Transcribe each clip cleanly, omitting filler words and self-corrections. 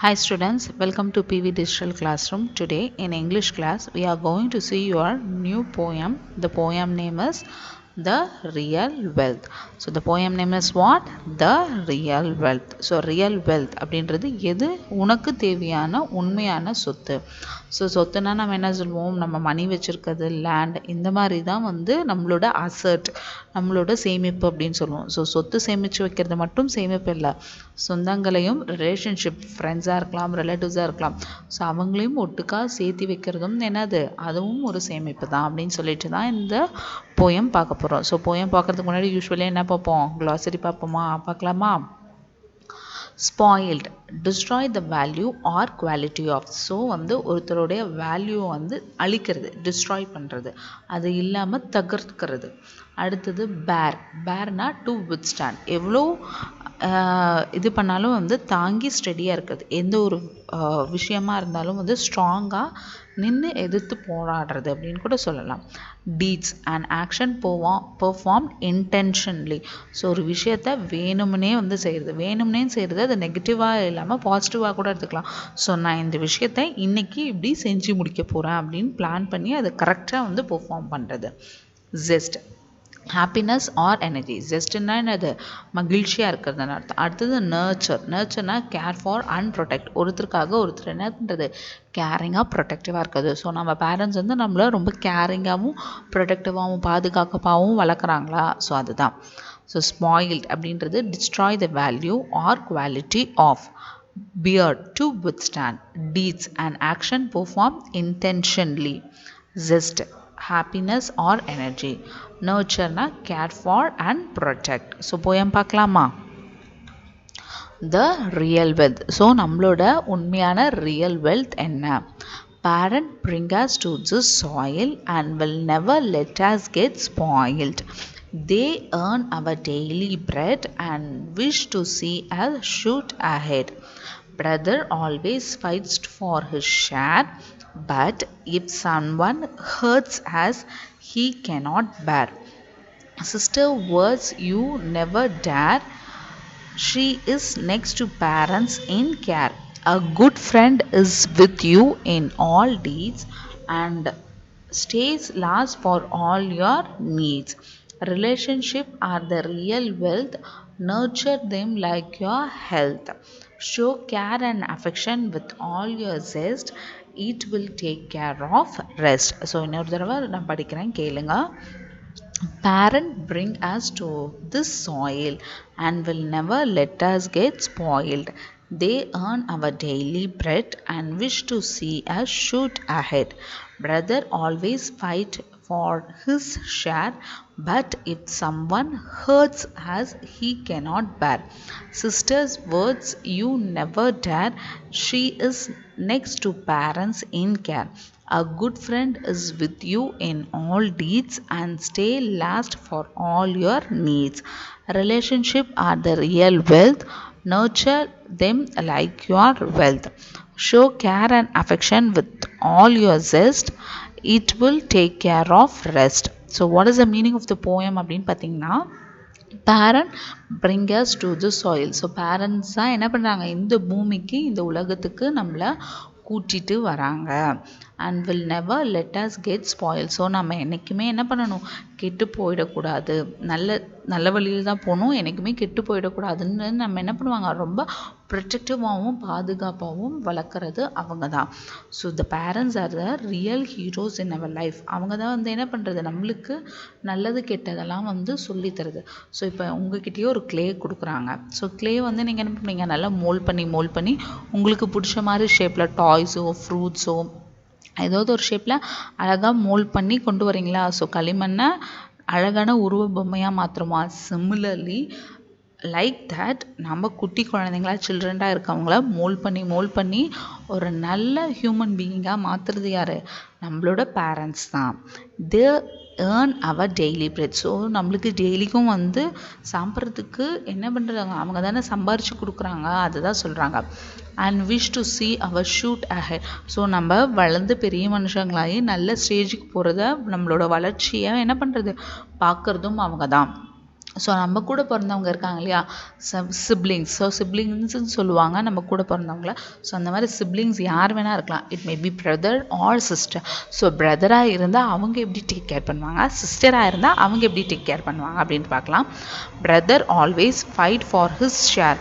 Hi students, welcome to PV Digital Classroom. Today in English class we are going to see your new poem. The poem name is The Real Wealth. So the poem name is what? The Real Wealth. So real wealth அப்படின்றது எது உனக்கு தேவையான உண்மையான சொத்து. So சொத்துனா நம்ம என்ன சொல்லுவோம், நம்ம மணி வச்சுருக்கிறது, லேண்ட், இந்த மாதிரி தான் நம்மளோட அசட், நம்மளோட சேமிப்பு அப்படின்னு சொல்லுவோம். ஸோ சொத்து சேமித்து வைக்கிறது மட்டும் சேமிப்பு இல்லை, சொந்தங்களையும் ரிலேஷன்ஷிப், ஃப்ரெண்ட்ஸாக இருக்கலாம், ரிலேட்டிவ்ஸாக இருக்கலாம், ஸோ அவங்களையும் ஒட்டுக்காக சேர்த்து வைக்கிறதும் என்னது, அதுவும் ஒரு சேமிப்பு தான் அப்படின்னு சொல்லிட்டு தான் இந்த போயம் பார்க்க போகிறோம். ஸோ போயம் பார்க்குறதுக்கு முன்னாடி யூஸ்வலி என்ன பார்ப்போம், க்ளாசரி பார்ப்போமா, பார்க்கலாமா? Spoiled, destroy the value or quality of. So ஒருத்தருடைய வேல்யூவை அழிக்கிறது, டிஸ்ட்ராய் பண்ணுறது, அது இல்லாமல் தகர்க்கிறது. அடுத்தது பேர், பேர்னா டு வித்ஸ்டாண்ட், எவ்வளோ இது பண்ணாலும் தாங்கி ஸ்டெடியாக இருக்குது, எந்த ஒரு விஷயமா இருந்தாலும் ஸ்ட்ராங்காக நின்று எதிர்த்து போராடுறது அப்படின்னு கூட சொல்லலாம். Deeds and action perform இன்டென்ஷன்லி. So ஒரு விஷயத்த வேணும்னே செய்கிறது, அது நெகட்டிவாக இல்லாமல் பாசிட்டிவாக கூட எடுத்துக்கலாம். ஸோ நான் இந்த விஷயத்த இன்னைக்கு இப்படி செஞ்சு முடிக்க போகிறேன் அப்படின்னு பிளான் பண்ணி அதை கரெக்டாக பெர்ஃபார்ம் பண்ணுறது. Zest, happiness or energy. ஜெஸ்ட்னா என்னது, மகிழ்ச்சியாக இருக்கிறதுன்னு அர்த்தம். அடுத்தது நர்ச்சர், நர்ச்சர்னா கேர் ஃபார் அண்ட் ப்ரொடெக்ட், ஒருத்தருக்காக ஒருத்தர் என்ன பண்ணுறது, கேரிங்காக ப்ரொடெக்டிவாக இருக்குது. ஸோ நம்ம பேரண்ட்ஸ் நம்மளை ரொம்ப கேரிங்காகவும் ப்ரொடெக்டிவாகவும் பாதுகாப்பாகவும் வளர்க்குறாங்களா, ஸோ அதுதான். ஸோ ஸ்பாயில்ட் அப்படின்றது destroy the value or quality of. Bear, to withstand. Deeds and action perform intentionally. Zest, happiness or energy. Nurture na care for and protect. So poem பார்க்கலாமா? The real wealth. So நம்மளோட உண்மையான real wealth என்ன? Parent bring us to this soil and will never let us get spoiled. They earn our daily bread and wish to see us shoot ahead. Brother always fights for his share, but if someone hurts us, he cannot bear. Sister, words you never dare. She is next to parents in care. A good friend is with you in all deeds and stays last for all your needs. Relationship are the real wealth. Nurture them like your health. Show care and affection with all your zest. It will take care of rest. So இன்னொரு தடவை நான் படிக்கிறேன், கேளுங்க. Parent bring us to this soil and will never let us get spoiled. They earn our daily bread and wish to see us shoot ahead. Brother always fight for his share, but if someone hurts us, he cannot bear. Sister's words you never dare. She is next to parents in care. A good friend is with you in all deeds and stay last for all your needs. Relationship are the real wealth. Nurture them like your wealth. Show care and affection with all your zest. It will take care of rest. So what is the meaning of the poem அப்படின்னு பார்த்தீங்கன்னா, parent bring us to the soil. So parents தான் என்ன பண்ணுறாங்க, இந்த பூமிக்கு, இந்த உலகத்துக்கு நம்மளை கூட்டிட்டு வராங்க. And will never let us get spoil. So நம்ம என்றைக்குமே என்ன பண்ணணும், கெட்டு போயிடக்கூடாது, நல்ல வழியில் தான் போகணும், என்றைக்குமே கெட்டு போயிடக்கூடாதுன்னு நம்ம என்ன பண்ணுவாங்க, ரொம்ப ப்ரொடெக்டிவாகவும் பாதுகாப்பாகவும் வளர்க்குறது அவங்க தான். So the parents are the real heroes in our life. அவங்க தான் என்ன பண்ணுறது, நம்மளுக்கு நல்லது கெட்டதெல்லாம் சொல்லித்தருது. ஸோ இப்போ உங்ககிட்டயே ஒரு க்ளே கொடுக்குறாங்க. ஸோ க்ளே நீங்கள் என்ன பண்ணுவீங்க, நல்லா மோல்ட் பண்ணி உங்களுக்கு பிடிச்ச மாதிரி ஷேப்பில் டாய்ஸோ ஃப்ரூட்ஸோ ஏதாவது ஒரு ஷேப்பில் அழகாக மோல்ட் பண்ணி கொண்டு வரீங்களா. ஸோ களிமண்ணை அழகான உருவ பொம்மையாக மாற்றுமா. சிமிலர்லி லைக் தட் நம்ம குட்டி குழந்தைங்களா, சில்ட்ரனாக இருக்கவங்கள மோல்ட் பண்ணி ஒரு நல்ல ஹியூமன் பீயிங்காக மாற்றுறது யார், நம்மளோட பேரண்ட்ஸ் தான். They earn our daily bread. So நம்மளுக்கு டெய்லிக்கும் சாப்பிட்றதுக்கு என்ன பண்ணுறாங்க, அவங்க தானே சம்பாரித்து கொடுக்குறாங்க, அதுதான் சொல்கிறாங்க. And wish to see our shoot ahead. So நம்ம வளர்ந்து பெரிய மனுஷங்களாகி நல்ல ஸ்டேஜுக்கு போகிறத, நம்மளோட வளர்ச்சியை என்ன பண்ணுறது, பார்க்குறதும் அவங்க தான். ஸோ நம்ம கூட பிறந்தவங்க இருக்காங்க இல்லையா, சிப்ளிங்ஸ். ஸோ சிப்ளிங்ஸ்ன்னு சொல்லுவாங்க நம்ம கூட பிறந்தவங்கள. ஸோ அந்த மாதிரி சிப்ளிங்ஸ் யார் வேணால் இருக்கலாம். It may be brother or sister. So பிரதராக இருந்தால் அவங்க எப்படி டேக் கேர் பண்ணுவாங்க, சிஸ்டராக இருந்தால் அவங்க எப்படி டேக் கேர் பண்ணுவாங்க அப்படின்னு பார்க்கலாம். Brother always fight for his share.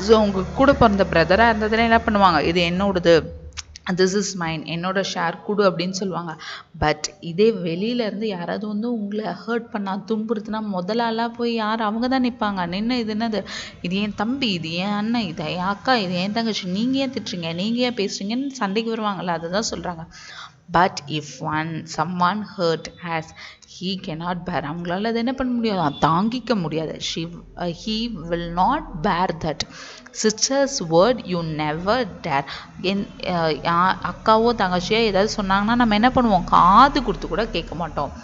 So உங்கள் கூட பிறந்த பிரதராக இருந்ததுன்னா என்ன பண்ணுவாங்க, இது என்னோடது, திஸ் இஸ் மைன், என்னோட ஷேர் கொடு அப்படின்னு சொல்லுவாங்க. பட் இதே வெளியிலேருந்து யாராவது வந்து உங்களை ஹர்ட் பண்ணால் துன்புறுத்தினா முதலாலாம் போய் யார் அவங்க தான் நிற்பாங்க. நின்று இது என்னது, இது என் தம்பி, இது என் அண்ணன், இது என் அக்கா, இது என் தங்கச்சி, நீங்கள் ஏன் திட்டுறீங்க, நீங்கள் ஏன் பேசுறீங்கன்னு சண்டைக்கு வருவாங்கள்ல, அதை தான் சொல்கிறாங்க. But if someone hurt as he cannot bear, அவங்களால அதை என்ன பண்ண முடியாது, தாங்கிக்க முடியாது. he will not bear that. Sister's word you never dare. அக்காவோ தங்கச்சியோ ஏதாவது சொன்னாங்கன்னா நம்ம என்ன பண்ணுவோம், காது கொடுத்து கூட கேட்க மாட்டோம்.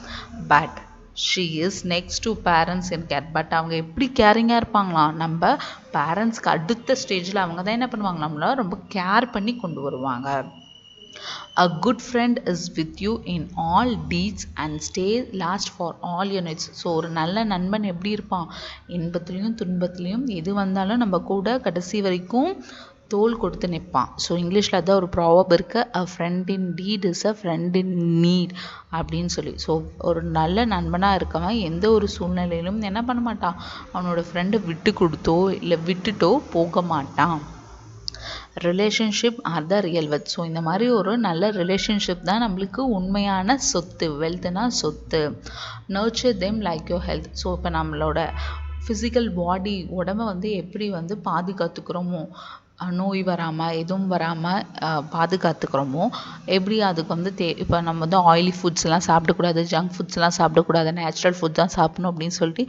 But she is next to parents in care. But அவங்க எப்படி கேரிங்காக இருப்பாங்களாம், நம்ம பேரண்ட்ஸ்க்கு அடுத்த ஸ்டேஜில் அவங்க தான் என்ன பண்ணுவாங்க, நம்மள ரொம்ப கேர் பண்ணி கொண்டு வருவாங்க. A good friend is with you in all deeds and stay last for all your needs. So ஒரு நல்ல நண்பன் எப்படி இருப்பான், இன்பத்துலேயும் துன்பத்துலேயும் எது வந்தாலும் நம்ம கூட கடைசி வரைக்கும் தோள் கொடுத்து நிற்பான். ஸோ இங்கிலீஷில் அதான் ஒரு ப்ராவர்ப் இருக்குது, a friend in deed is a friend in NEET அப்படின்னு சொல்லி. ஸோ ஒரு நல்ல நண்பனாக இருக்கவன் எந்த ஒரு சூழ்நிலையிலும் என்ன பண்ண மாட்டான், அவனோட ஃப்ரெண்டை விட்டு கொடுத்தோ இல்லை விட்டுட்டோ போக மாட்டான். Relationship or the real wealth. So இந்த மாதிரி ஒரு நல்ல ரிலேஷன்ஷிப் தான் நம்மளுக்கு உண்மையான சொத்து. வெல்த்னா சொத்து. Nurture them like your health. So இப்போ நம்மளோட ஃபிசிக்கல் பாடி உடம்பை வந்து எப்படி வந்து பாதுகாத்துக்கிறோமோ, நோய் வராமல் எதுவும் வராமல் பாதுகாத்துக்கிறோமோ, எப்படி அதுக்கு வந்து இப்போ நம்ம வந்து ஆயிலி ஃபுட்ஸ்லாம் சாப்பிடக்கூடாது, ஜங்க் ஃபுட்ஸ்லாம் சாப்பிடக்கூடாது, நேச்சுரல் ஃபுட் தான் சாப்பிடணும் அப்படின்னு சொல்லிட்டு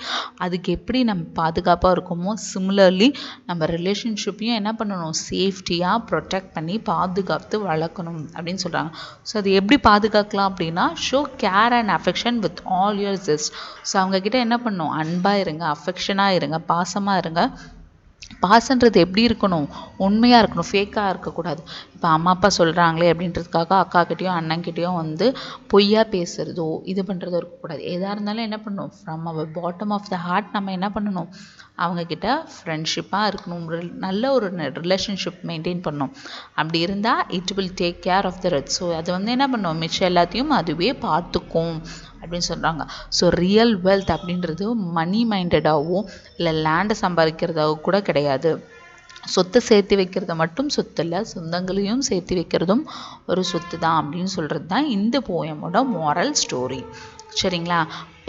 அதுக்கு எப்படி நம்ம பாதுகாப்பாக இருக்கோமோ, சிமிலர்லி நம்ம ரிலேஷன்ஷிப்பையும் என்ன பண்ணணும், சேஃப்டியாக ப்ரொடெக்ட் பண்ணி பாதுகாத்து வளர்க்கணும் அப்படின்னு சொல்கிறாங்க. ஸோ அது எப்படி பாதுகாக்கலாம் அப்படின்னா, show care and affection with all your just. So அவங்கக்கிட்ட என்ன பண்ணணும், அன்பாக இருங்க, அஃபெக்ஷனாக இருங்க, பாசமாக இருங்க. பாசன்றது எப்படி இருக்கணும், உண்மையாக இருக்கணும், ஃபேக்காக இருக்கக்கூடாது. இப்போ அம்மா அப்பா சொல்கிறாங்களே அப்படின்றதுக்காக அக்காக்கிட்டேயும் அண்ணன்கிட்டேயும் வந்து பொய்யா பேசுகிறதோ இது பண்ணுறதோ இருக்கக்கூடாது. எதாக இருந்தாலும் என்ன பண்ணணும், from our bottom of the heart நம்ம என்ன பண்ணணும், அவங்கக்கிட்ட ஃப்ரெண்ட்ஷிப்பாக இருக்கணும், நல்ல ஒரு ரிலேஷன்ஷிப் மெயின்டைன் பண்ணணும். அப்படி இருந்தால் it will take care of the rest. So அது வந்து என்ன பண்ணணும், மிச்சம் எல்லாத்தையும் அதுவே பார்த்துக்கும் அப்படின்னு சொல்கிறாங்க. ஸோ ரியல் வெல்த் அப்படின்றது மணி மைண்டடாகவோ இல்லை லேண்டை சம்பாதிக்கிறதாவோ கூட கிடையாது. சொத்தை சேர்த்து வைக்கிறத மட்டும் சொத்து இல்லை, சொந்தங்களையும் சேர்த்து வைக்கிறதும் ஒரு சொத்து தான் அப்படின்னு சொல்கிறது தான் இந்த போயமோட மாரல் ஸ்டோரி. சரிங்களா?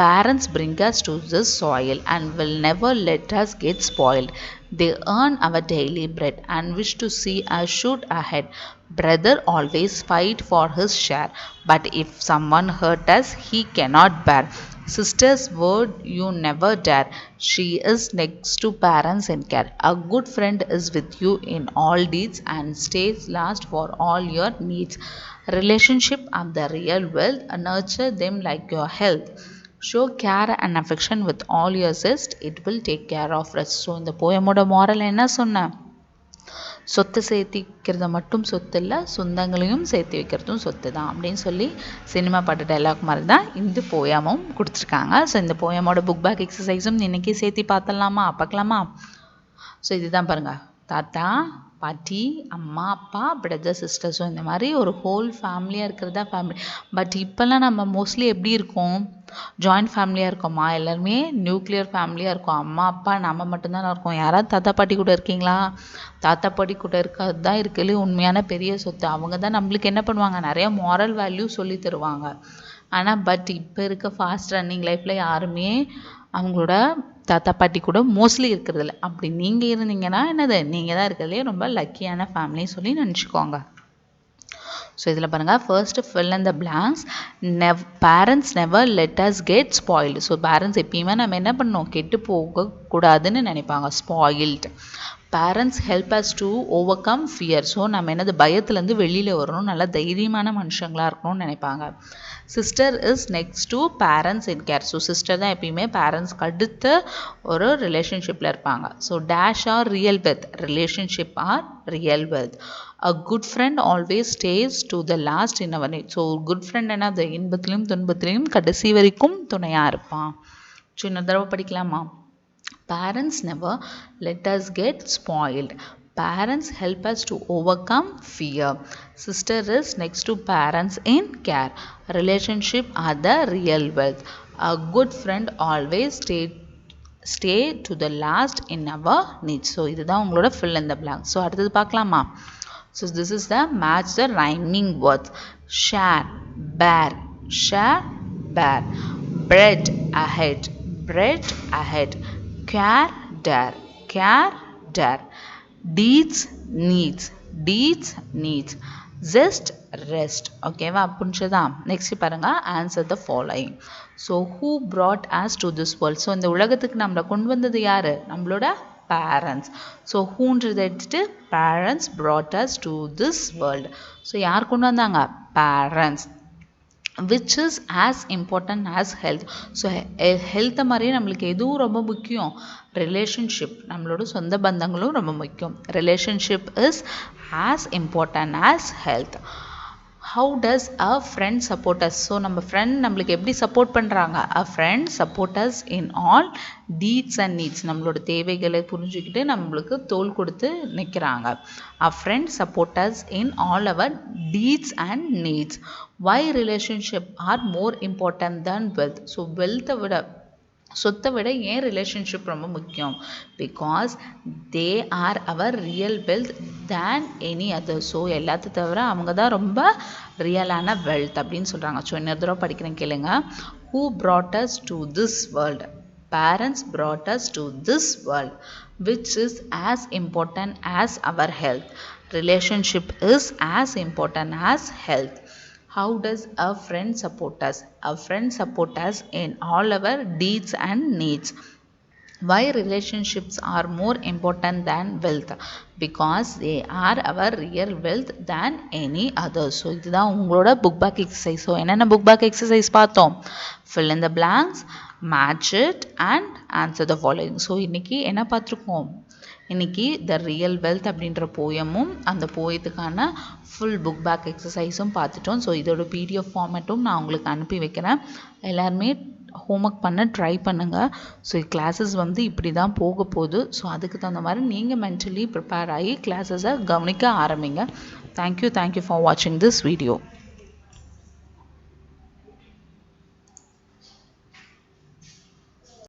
Parents bring us to this soil and will never let us get spoiled. They earn our daily bread and wish to see us shoot ahead. Brother always fight for his share, but if someone hurt us, he cannot bear. Sister's word you never dare. She is next to parents in care. A good friend is with you in all deeds and stays last for all your needs. Relationship are the real wealth. Nurture them like your health. Show care and affection with all your zest. It will take care of us. So இந்த போயமோட moral என்ன சொன்னேன், சொத்தை சேர்த்து வைக்கிறத மட்டும் சொத்து இல்லை, சொந்தங்களையும் சேர்த்து வைக்கிறதும் சொத்து தான் அப்படின்னு சொல்லி சினிமா பாட்டு டைலாக் மாதிரி தான் இந்த போயமும் கொடுத்துருக்காங்க. ஸோ இந்த போயமோட புக் பேக் எக்ஸசைஸும் இன்றைக்கி சேர்த்து பார்க்கலாமா? ஸோ இதுதான் பாருங்கள், தாத்தா பாட்டி, அம்மா அப்பா, பிரதர் சிஸ்டர். ஸோ இந்த மாதிரி ஒரு ஹோல் ஃபேமிலியாக இருக்கிறது தான் ஃபேமிலி. பட் இப்போல்லாம் நம்ம மோஸ்ட்லி எப்படி இருக்கோம், ஜாயிண்ட் ஃபேமிலியாக இருக்கோமா, எல்லாருமே நியூக்ளியர் ஃபேமிலியாக இருக்கோம். அம்மா அப்பா நம்ம மட்டும்தான் இருக்கோம். யாராவது தாத்தா பாட்டி கூட இருக்கீங்களா? தாத்தா பாட்டி கூட இருக்கிறது தான் இருக்கிறதுலே உண்மையான பெரிய சொத்து. அவங்க தான் நம்மளுக்கு என்ன பண்ணுவாங்க, நிறைய மாரல் வேல்யூ சொல்லி தருவாங்க. ஆனால் பட் இப்போ இருக்க ஃபாஸ்ட் ரன்னிங் லைஃப்பில் யாருமே அவங்களோட தாத்தா பாட்டி கூட மோஸ்ட்லி இருக்கிறதில்ல. அப்படி நீங்கள் இருந்தீங்கன்னா என்னது, நீங்கள் தான் இருக்கிறதுலே ரொம்ப லக்கியான ஃபேமிலி சொல்லி நினச்சிக்கோங்க. ஸோ இதில் பாருங்கள், first fill in the blanks. Parents never let us get spoiled. So parents எப்பயுமே நம்ம என்ன பண்ணணும், கெட்டு போகக்கூடாதுன்னு நினைப்பாங்க, spoiled. Parents help us to overcome fear. So நம்ம என்னது, பயத்துலேருந்து வெளியில் வரணும், நல்லா தைரியமான மனுஷங்களாக இருக்கணும்னு நினைப்பாங்க. Sister is next to parents in care. So sister தான் எப்பயுமே பேரண்ட்ஸ்க்கு அடுத்த ஒரு ரிலேஷன்ஷிப்பில் இருப்பாங்க. So dash are real wealth, relationship are real wealth. A good friend always stays to the last in our need. So good friend என்ன, அது இன்பத்திலையும் துன்பத்திலையும் கடைசி வரைக்கும் துணையாக இருப்பான். ஸோ இன்னொரு தடவை படிக்கலாமா? Parents never let us get spoiled. Parents help us to overcome fear. Sister is next to parents in care. Relationship are the real wealth. A good friend always stay to the last in our needs. So இதுதான் உங்களோட fill in the blank. So அடுத்தது பார்க்கலாமா? So this is the match the rhyming words. Share, bear, share, bear. Bread ahead, bread ahead. Care, dare. Deeds, needs. Zest, rest. ஓகேவா புரிஞ்சதா? Next பாருங்க, answer the following. So who brought us to this world? So இந்த உலகத்துக்கு நம்மளை கொண்டு வந்தது யாரு? நம்மளோட பேரண்ட்ஸ். ஸோ ஹூன்றதை எடுத்துட்டு parents brought us to this world. So யார் கொண்டு வந்தாங்க? Parents. which is as important as health. So ஹெல்த்தை மாதிரியே நம்மளுக்கு எதுவும் ரொம்ப முக்கியம்? ரிலேஷன்ஷிப், நம்மளோட சொந்த பந்தங்களும் ரொம்ப முக்கியம். Relationship is as important as health. how does a friend support us? So நம்ம ஃப்ரெண்ட் நம்மளுக்கு எப்படி சப்போர்ட் பண்ணுறாங்க? a friend support us in all deeds and needs. நம்மளோட தேவைகளை புரிஞ்சுக்கிட்டு நம்மளுக்கு தோள் கொடுத்து நிற்கிறாங்க. a friend support us in all our deeds and needs. why relationship are more important than wealth? So வெல்த்தை விட, சொத்தை விட ஏன் ரிலேஷன்ஷிப் ரொம்ப முக்கியம்? Because they are our real wealth than any other. So எல்லாத்தையும் தவிர அவங்க தான் ரொம்ப ரியலான வெல்த் அப்படின்னு சொல்கிறாங்க. ஸோ இன்னொரு தடவை படிக்கிறேன் கேளுங்க. Who brought us to this world? Parents brought us to this world, which is as important as our health. Relationship is as important as health. how does a friend support us? A friend support us in all our deeds and needs. why relationships are more important than wealth? because they are our real wealth than any other. So இதுதான் உங்களோட book back exercise. So என்னென்ன book back exercise பார்த்தோம்? fill in the blanks, match it and answer the following. So இன்னைக்கு என்ன பார்த்துருக்கோம்? இன்னைக்கு the real wealth அப்படின்ற போயமும் அந்த போயத்துக்கான ஃபுல் புக் பேக் எக்ஸசைஸும் பார்த்துட்டோம். ஸோ இதோட பிடிஎஃப் ஃபார்மேட்டும் நான் உங்களுக்கு அனுப்பி வைக்கிறேன். எல்லாருமே ஹோம்ஒர்க் பண்ண ட்ரை பண்ணுங்கள். ஸோ கிளாஸஸ் வந்து இப்படி தான் போக போகுது. ஸோ அதுக்கு தகுந்த மாதிரி நீங்கள் மென்டலி ப்ரிப்பேர் ஆகி கிளாஸஸை கவனிக்க ஆரம்பிங்க. தேங்க்யூ ஃபார் வாட்சிங் திஸ் வீடியோ.